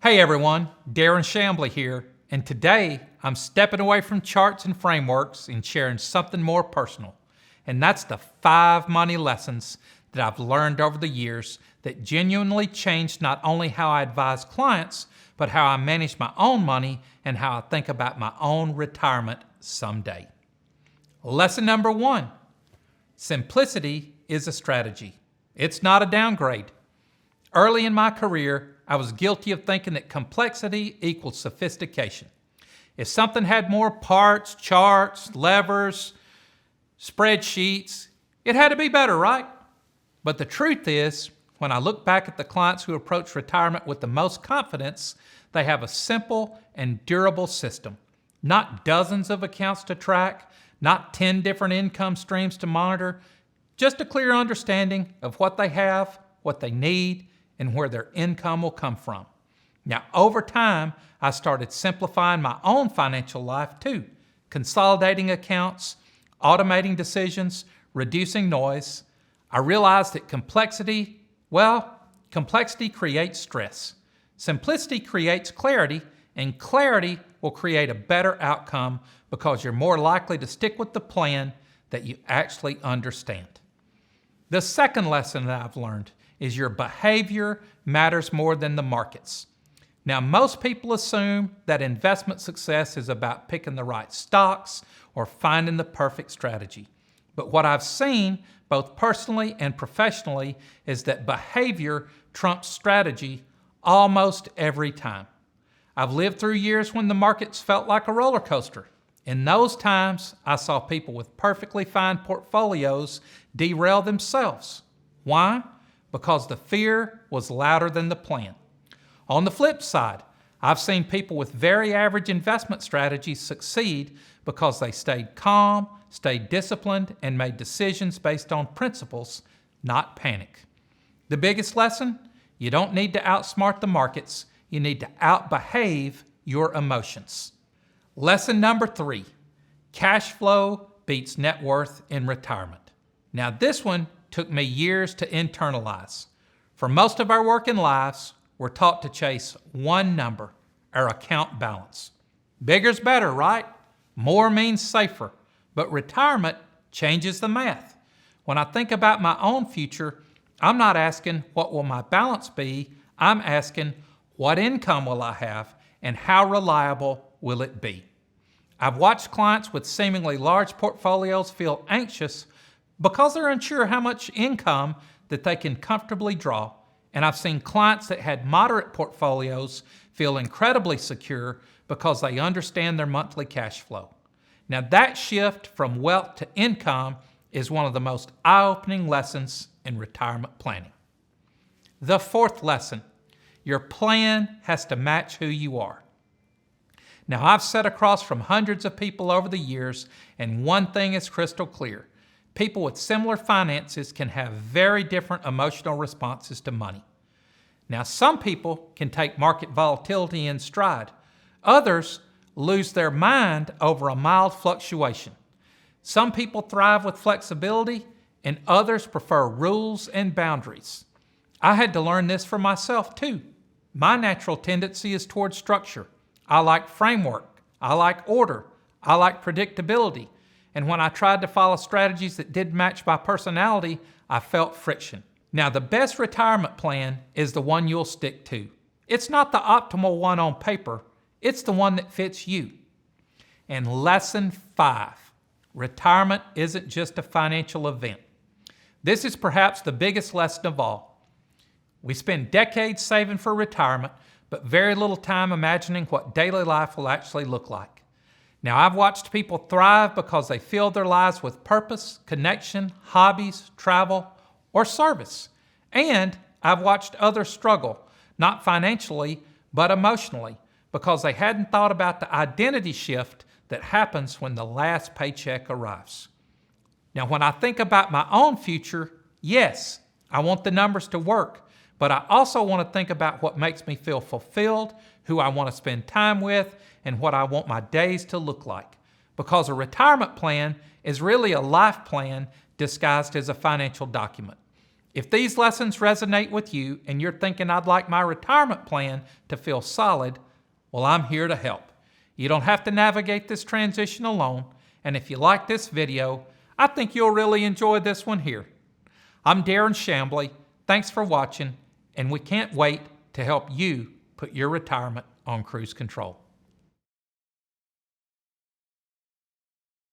Hey everyone, Darren Shambly here, and today I'm stepping away from charts and frameworks and sharing something more personal. And that's the 5 money lessons that I've learned over the years that genuinely changed not only how I advise clients, but how I manage my own money and how I think about my own retirement someday. Lesson number 1, simplicity is a strategy. It's not a downgrade. Early in my career, I was guilty of thinking that complexity equals sophistication. If something had more parts, charts, levers, spreadsheets, it had to be better, right? But the truth is, when I look back at the clients who approach retirement with the most confidence, they have a simple and durable system. Not dozens of accounts to track, not 10 different income streams to monitor, just a clear understanding of what they have, what they need, and where their income will come from. Now, over time, I started simplifying my own financial life too, consolidating accounts, automating decisions, reducing noise. I realized that complexity creates stress. Simplicity creates clarity, and clarity will create a better outcome because you're more likely to stick with the plan that you actually understand. The second lesson that I've learned is your behavior matters more than the markets. Now, most people assume that investment success is about picking the right stocks or finding the perfect strategy. But what I've seen, both personally and professionally, is that behavior trumps strategy almost every time. I've lived through years when the markets felt like a roller coaster. In those times, I saw people with perfectly fine portfolios derail themselves. Why? Because the fear was louder than the plan. On the flip side, I've seen people with very average investment strategies succeed because they stayed calm, stayed disciplined, and made decisions based on principles, not panic. The biggest lesson? You don't need to outsmart the markets. You need to outbehave your emotions. Lesson number 3, cash flow beats net worth in retirement. Now this one took me years to internalize. For most of our working lives, we're taught to chase one number, our account balance. Bigger's better, right? More means safer, but retirement changes the math. When I think about my own future, I'm not asking what will my balance be, I'm asking what income will I have and how reliable will it be? I've watched clients with seemingly large portfolios feel anxious because they're unsure how much income that they can comfortably draw, and I've seen clients that had moderate portfolios feel incredibly secure because they understand their monthly cash flow. Now that shift from wealth to income is one of the most eye-opening lessons in retirement planning. The fourth lesson, your plan has to match who you are. Now I've sat across from hundreds of people over the years, and one thing is crystal clear. People with similar finances can have very different emotional responses to money. Now, some people can take market volatility in stride. Others lose their mind over a mild fluctuation. Some people thrive with flexibility, and others prefer rules and boundaries. I had to learn this for myself too. My natural tendency is towards structure. I like framework. I like order. I like predictability. And when I tried to follow strategies that didn't match my personality, I felt friction. Now, the best retirement plan is the one you'll stick to. It's not the optimal one on paper, it's the one that fits you. And lesson 5, retirement isn't just a financial event. This is perhaps the biggest lesson of all. We spend decades saving for retirement, but very little time imagining what daily life will actually look like. Now, I've watched people thrive because they fill their lives with purpose, connection, hobbies, travel, or service. And I've watched others struggle, not financially, but emotionally, because they hadn't thought about the identity shift that happens when the last paycheck arrives. Now, when I think about my own future, yes, I want the numbers to work, but I also want to think about what makes me feel fulfilled, who I want to spend time with, and what I want my days to look like. Because a retirement plan is really a life plan disguised as a financial document. If these lessons resonate with you and you're thinking I'd like my retirement plan to feel solid, well, I'm here to help. You don't have to navigate this transition alone, and if you like this video, I think you'll really enjoy this one here. I'm Darren Shambly. Thanks for watching, and we can't wait to help you put your retirement on cruise control.